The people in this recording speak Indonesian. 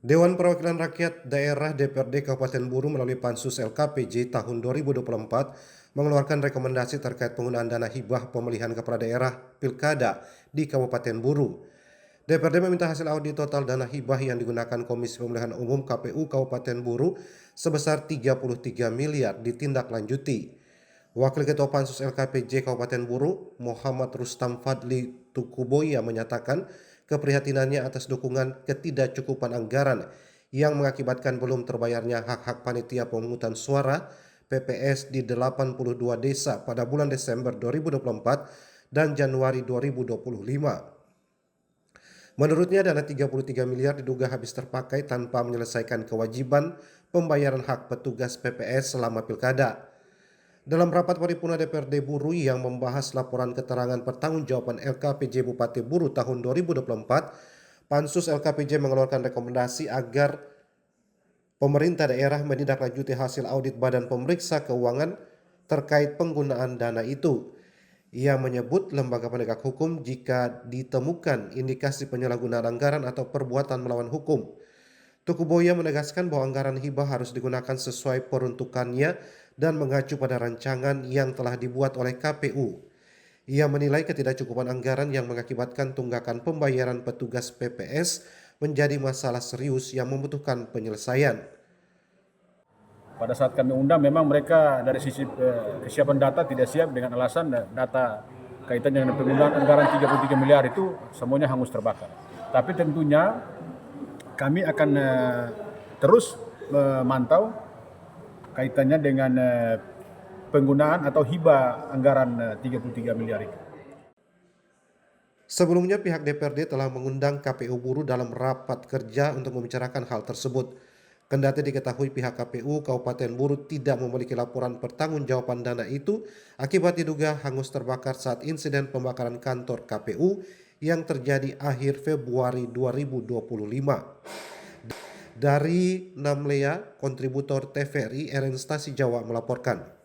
Dewan Perwakilan Rakyat Daerah DPRD Kabupaten Buru melalui Pansus LKPJ tahun 2024 mengeluarkan rekomendasi terkait penggunaan dana hibah pemilihan kepala daerah Pilkada di Kabupaten Buru. DPRD meminta hasil audit total dana hibah yang digunakan Komisi Pemilihan Umum KPU Kabupaten Buru sebesar 33 miliar ditindaklanjuti. Wakil Ketua Pansus LKPJ Kabupaten Buru, Muhammad Rustam Fadli Tukuboya menyatakan keprihatinannya atas dukungan ketidakcukupan anggaran yang mengakibatkan belum terbayarnya hak-hak panitia pemungutan suara PPS di 82 desa pada bulan Desember 2024 dan Januari 2025. Menurutnya dana 33 miliar diduga habis terpakai tanpa menyelesaikan kewajiban pembayaran hak petugas PPS selama pilkada. Dalam rapat paripurna DPRD Buru yang membahas laporan keterangan pertanggungjawaban LKPJ Bupati Buru tahun 2024, Pansus LKPJ mengeluarkan rekomendasi agar pemerintah daerah menindaklanjuti hasil audit Badan Pemeriksa Keuangan terkait penggunaan dana itu. Ia menyebut lembaga penegak hukum jika ditemukan indikasi penyalahgunaan anggaran atau perbuatan melawan hukum. Tukuboya menegaskan bahwa anggaran hibah harus digunakan sesuai peruntukannya dan mengacu pada rancangan yang telah dibuat oleh KPU. Ia menilai ketidakcukupan anggaran yang mengakibatkan tunggakan pembayaran petugas PPS menjadi masalah serius yang membutuhkan penyelesaian. Pada saat kami undang memang mereka dari sisi kesiapan data tidak siap dengan alasan data kaitan dengan penggunaan anggaran 33 miliar itu semuanya hangus terbakar. Tapi tentunya kami akan terus memantau kaitannya dengan penggunaan atau hibah anggaran 33 miliar itu. Sebelumnya pihak DPRD telah mengundang KPU Buru dalam rapat kerja untuk membicarakan hal tersebut. Kendati diketahui pihak KPU Kabupaten Buru tidak memiliki laporan pertanggungjawaban dana itu akibat diduga hangus terbakar saat insiden pembakaran kantor KPU yang terjadi akhir Februari 2025. Dari Namlea, kontributor TVRI RN Stasi Jawa melaporkan.